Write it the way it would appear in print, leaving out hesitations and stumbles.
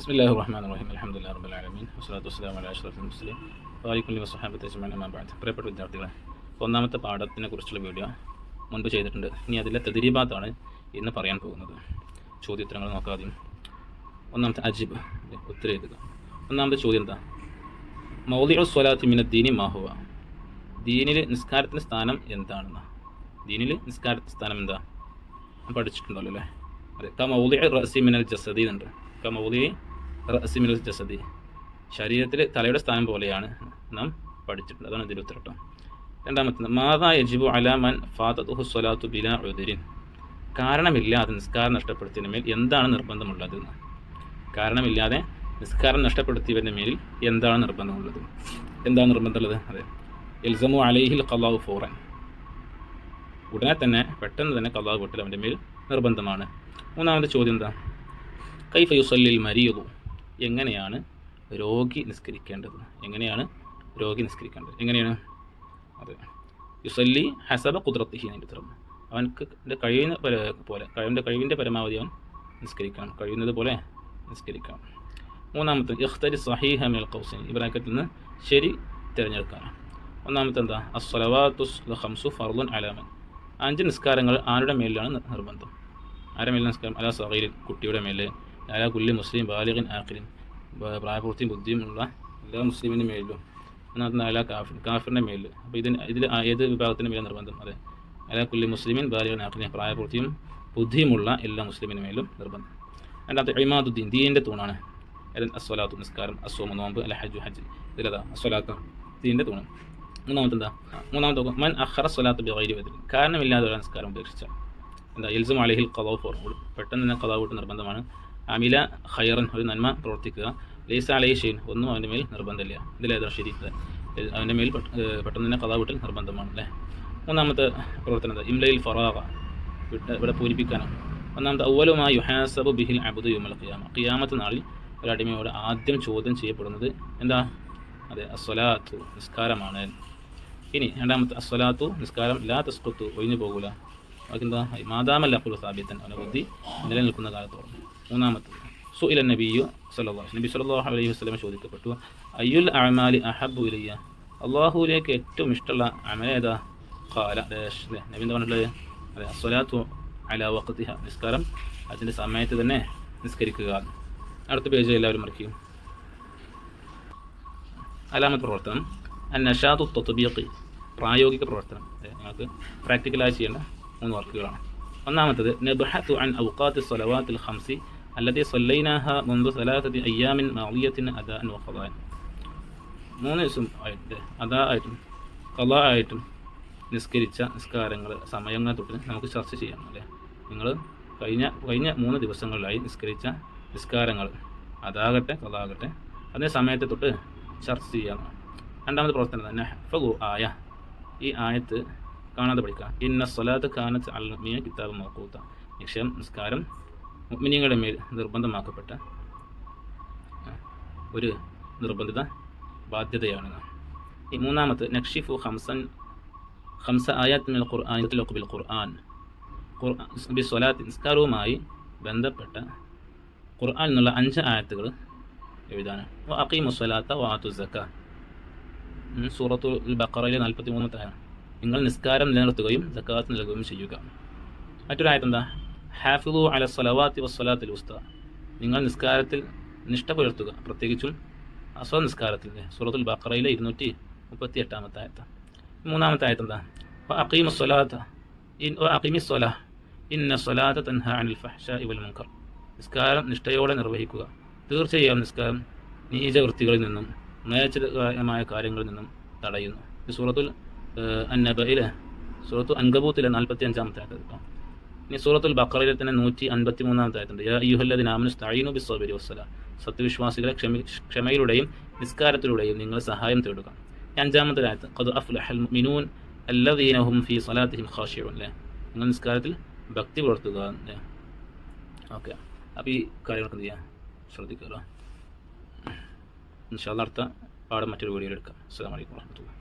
ബിസ്മില്ലാഹിർ റഹ്മാനിർ റഹീം അൽഹംദുലില്ലാഹി റബ്ബിൽ ആലമീൻ വസ്സലാത്തു വസ്സലാമു അലാ അഷ്റഫിൽ മുർസലീൻ വഅലൈക്കും വസ്സഹാബത്തി അജ്മഈൻ അമ്മാ ബഅദ്. പ്രിയപ്പെട്ട വിദ്യാർത്ഥികളെ, ഒന്നാമത്തെ പാഠത്തിനെ കുറിച്ചുള്ള വീഡിയോ മുൻപ് ചെയ്തിട്ടുണ്ട്. ഇനി അതിലെ തദ്രീബാത്താണ് ഇന്ന് പറയാൻ പോകുന്നത്. ചോദ്യോത്തരങ്ങൾ നോക്കാതെയും ഒന്നാമത്തെ അജിബ് ഉത്തരം എഴുതുക. ഒന്നാമത്തെ ചോദ്യം എന്താ? മൗദിഉ സ്വലാത്തി മിനദ്ദീനി മാ ഹുവ? ദീനിൽ നിസ്കാരത്തിൻ്റെ സ്ഥാനം എന്താണെന്ന്. ദീനിൽ നിസ്കാരത്തിൻ്റെ സ്ഥാനം എന്താ പഠിച്ചിട്ടുണ്ടല്ലോ അല്ലേ? അതെ. മൗദിഉ റഅസി മിനൽ ജസദി എന്നുണ്ട്. മൗദിഉ റഅസി മിനൽ ജസദി, ശരീരത്തിൽ തലയുടെ സ്ഥാനം പോലെയാണ് നാം പഠിച്ചിട്ടുണ്ട്. അതാണ് ഇതിൽ ഉത്തരം. രണ്ടാമത്തെ, മാദാ യജിബു അലാ മൻ ഫാതതുഹു സ്വലാത്തു ബിലാ ഉദ്രിൻ? കാരണമില്ലാതെ നിസ്കാരം നഷ്ടപ്പെടുത്തിയതിന് മേൽ എന്താണ് നിർബന്ധമുള്ളത്? കാരണമില്ലാതെ നിസ്കാരം നഷ്ടപ്പെടുത്തിയവരുടെ മേലിൽ എന്താണ് നിർബന്ധമുള്ളത്? എന്താണ് നിർബന്ധമുള്ളത്? അതെ, ഇൽസമു അലൈഹിൽ ഖളാഉ ഫൗറൻ, ഉടനെ തന്നെ പെട്ടെന്ന് തന്നെ ഖളാ വീട്ടൽ അവൻ്റെ മേൽ നിർബന്ധമാണ്. മൂന്നാമത്തെ ചോദ്യം എന്താ? കൈഫ യുസല്ലിൽ മരീദു? എങ്ങനെയാണ് രോഗി നിസ്കരിക്കേണ്ടത്? എങ്ങനെയാണ് രോഗി നിസ്കരിക്കേണ്ടത്? എങ്ങനെയാണ്? അതെ, യുസല്ലി ഹസബ ഖുദ്റത്തിഹി എന്നതിൻ്റെ ഉത്തരം. അവൻ്റെ കഴിയുന്ന പോലെ, അവൻ്റെ കഴിവിൻ്റെ പരമാവധി അവൻ നിസ്കരിക്കണം, കഴിയുന്നത് പോലെ നിസ്കരിക്കണം. മൂന്നാമത്തെ, ഇഖ്തരി സഹീഹ മിനൽ ഖൗസൈൻ, ഈ ബ്രാക്കറ്റിൽ നിന്ന് ശരി തിരഞ്ഞെടുക്കാൻ. ഒന്നാമത്തെ എന്താ? അസ്സലവാത്തുൽ ഖംസു ഫർളുൻ അലാ മൻ? 5 നിസ്കാരങ്ങൾ ആരുടെ മേലിലാണ് നിർബന്ധം? ആരുടെ മേലിൽ നിസ്കാരം? അലാ സഗീരിൻ, കുട്ടിയുടെ മേൽ. അലാ കുല്ലി മുസ്ലിം ബാലിഗിൻ ആഖിലിൻ, പ്രായപൂർത്തിയും ബുദ്ധിയുമുള്ള എല്ലാ മുസ്ലിമിൻ്റെ മേലിലും. ഒന്നാമത്തെ അലാ കാഫിർ, കാഫിറിൻ്റെ മേലിൽ. അപ്പോൾ ഇതിൽ ഏത് വിഭാഗത്തിൻ്റെ മേലും നിർബന്ധം? അതെ, അലാ കുല്ലി മുസ്ലിമിൻ ബാലിഗിൻ ആഖിലിൻ, പ്രായപൂർത്തിയും ബുദ്ധിയുമുള്ള എല്ലാ മുസ്ലിമിൻ്റെ മേലും നിർബന്ധം. രണ്ടാമത്തെ ഇമാദുദ്ദീൻ, ദീനിൻ്റെ തൂണാണ്. അസ്വലാത്തു നിസ്കാരം, അസ്വമു നോമ്പ്, അല്ല ഹജ്ജു ഹജ്ജ്, ഇതിലതാ അസ്വലാത്ത് ദീനിൻ്റെ തൂണ്. മൂന്നാമത്തെ എന്താ? മൂന്നാമത്തെ മൻ അഖറ സ്വലാത്ത് ബിഗൈരി വദ്രിൻ, കാരണമില്ലാതെ ഒരു നിസ്കാരം ഉപേക്ഷിച്ച എന്താ? ഇൽസം അലൈഹിൽ ഖളാഉ ഫൗറൻ, പെട്ടെന്ന് തന്നെ ഖളാ വീട്ട് നിർബന്ധമാണ്. അമില ഖൈറൻ, ഒരു നന്മ പ്രവർത്തിക്കുക. ലൈസ അലൈഹി ഷൈൻ, ഒന്നും അവൻ്റെ മേൽ നിർബന്ധമില്ല. ഇതിലേതാണ് ശരി? അവൻ്റെ മേൽ പെട്ടെന്ന് തന്നെ ഖളാ വീട്ടൽ നിർബന്ധമാണ് അല്ലേ? മൂന്നാമത്തെ പ്രവർത്തനം എന്താ? ഇംലയിൽ ഫറാഗ, ഇവിടെ പൂരിപ്പിക്കാനാണ്. ഒന്നാമത്തെ അവ്വലുമാ യുഹാസബു ബിഹിൽ അബ്ദു യൗമൽ ഖിയാമ, ഖിയാമത്ത് നാളിൽ ഒരടിമയോട് ആദ്യം ചോദ്യം ചെയ്യപ്പെടുന്നത് എന്താ? അതെ, അസ്വലാത്തു നിസ്കാരമാണ്. ഇനി രണ്ടാമത്തെ, അസ്വലാത്തു നിസ്കാരം ലാ തസ്ഖുത്തു, ഒഴിഞ്ഞു പോകൂല. അതെന്താ? മാദാമൽ അഖ്ലു സാബിത്തൻ, അവൻ്റെ ബുദ്ധി നിലനിൽക്കുന്ന കാലത്തോളം. മൂന്നാമത്തെ, സുഇല നബിയു സല്ലല്ലാഹു അലൈഹി വസല്ലം ചോദിക്കപ്പെട്ടു, അയ്യുൽ അഅമാലി അഹബ്ബു ഇലയ്യ, അല്ലാഹുവിലേക്ക് ഏറ്റവും ഇഷ്ടമുള്ള അമൽ ഏതാ? ഖാല ഡാഷ്, നബി എന്താ പറഞ്ഞിട്ടുള്ളത്? അതെ, അസ്വലാത്തു അലാ വഖ്തിഹ, നിസ്കാരം അതിൻ്റെ സമയത്ത് തന്നെ നിസ്കരിക്കുക. അടുത്ത പേജ് എല്ലാവരും മറിക്കും. നാലാമത്തെ പ്രവർത്തനം അന്നഷാദു തത്ബീഖി, പ്രായോഗിക പ്രവർത്തനം. ഞങ്ങൾക്ക് പ്രാക്ടിക്കലായി ചെയ്യേണ്ട 3 വർക്കുകളാണ്. ഒന്നാമത്തത്, നബ്ഹത്തു അൻ ഔഖാത്തി സ്വലവാത്തിൽ ഖംസി അല്ലതി സല്ലൈനാഹ മുൻദു 3 അയ്യാമിൻ മാദിയത്തിൻ അദാഅൻ വഖദാൻ. 3 ദിവസം ആയിട്ട് അദാ ആയിട്ടും ഖദാ ആയിട്ടും നിസ്കരിച്ച നിസ്കാരങ്ങൾ, സമയങ്ങളെ തൊട്ട് നമുക്ക് ചർച്ച ചെയ്യാം അല്ലേ? നിങ്ങൾ കഴിഞ്ഞ 3 ദിവസങ്ങളിലായി നിസ്കരിച്ച നിസ്കാരങ്ങൾ, അതാകട്ടെ ഖദാ ആകട്ടെ, അതേ സമയത്തെ തൊട്ട് ചർച്ച ചെയ്യാം. രണ്ടാമത്തെ പ്രവർത്തനം തന്നെ ഹഫ്ളു ആയ, ഈ ആയത്ത് കാണാതെ പഠിക്കുക. ഇന്ന സ്വലാത്ത് കാനത്ത് അൽ മുഅ്മിനീന കിതാബൻ മൗഖൂത, നിശ്ചയം നിസ്കാരം മുഅ്മിനീങ്ങളുടെ മേൽ നിർബന്ധമാക്കപ്പെട്ട ഒരു നിർബന്ധിത ബാധ്യതയാണ്. ഈ മൂന്നാമത്തെ, നക്ഷിഫു ഖംസ ആയാത്ത് മിനൽ ഖുർആൻ യത്ലഖു ബിൽ ഖുർആൻ, ബി സ്വലാത്ത് നിസ്കാരവുമായി ബന്ധപ്പെട്ട ഖുർആൻ എന്നുള്ള 5 ആയത്തുകൾ എഴുതാനാണ്. അഖീമു സ്വലാത്ത വആതു സക്കാ, സൂറത്തുൽ ബഖറയിലെ 43-ാമത്തെ ആയത്ത്. നിങ്ങൾ നിസ്കാരം നിലനിർത്തുകയും സക്കാത്ത് നൽകുകയും ചെയ്യുക. മറ്റൊരായത്ത് എന്താ? ഹാഫിളു അല സ്വലവാത്തി വസ്വലാത്തിൽ ഉസ്ത, നിങ്ങൾ നിസ്കാരത്തിൽ നിഷ്ഠ പുലർത്തുക, പ്രത്യേകിച്ചും അസ്വ നിസ്കാരത്തിൽ. സൂറത്തുൽ ബഖറയിലെ 238-ാമത്തെ ആയത്ത്. മൂന്നാമത്തെ ആയത്ത് എന്താ? അഖീമു സ്വലാത്ത അഖീമി സ്വലാ ഇന്ന സ്വലാത്ത തൻഹാ അനിൽ ഫഹ്ശാഇ വൽ മുൻകർ, നിസ്കാരം നിഷ്ഠയോടെ നിർവഹിക്കുക, തീർച്ചയായും നിസ്കാരം നീചവൃത്തികളിൽ നിന്നും മ്ലേച്ഛമായ കാര്യങ്ങളിൽ നിന്നും തടയുന്നു. സൂറത്തുൽ അന്നബയിലെ സൂറത്തു അൻകബൂത്തിലെ 45-ാമത്തെ ആയത്ത്. ഇനി സൂറത്തുൽ ബഖറയിലെ തന്നെ 153-ാമത്തെ ആയത്തുണ്ട്. യാ അയ്യുഹല്ലദീന ആമനു ഇസ്തഈനു ബിസ്സബ്രി വസ്സലാ, സത്യവിശ്വാസികളെ ക്ഷമയിലൂടെയും നിസ്കാരത്തിലൂടെയും നിങ്ങൾ സഹായം തേടുക. 5-ാമത്തെ ആയത്ത്, ഖദ് അഫ്ലഹൽ മുഅ്മിനൂൻ അല്ലദീന ഹും ഫീ സ്വലാത്തിഹിം ഖാശിഊൻ, അല്ലേ? നിങ്ങൾ നിസ്കാരത്തിൽ ഭക്തി പുലർത്തുക. ഓക്കെ, അപ്പോൾ ഈ കാര്യങ്ങളൊക്കെ എന്ത് ചെയ്യാം, ശ്രദ്ധിക്കുക. ഇൻഷാ അല്ലാഹ് അടുത്ത പാഠം മറ്റൊരു വീഡിയോയിൽ എടുക്കാം. അസ്സലാമു അലൈക്കും വറഹ്മത്തുള്ളാഹി.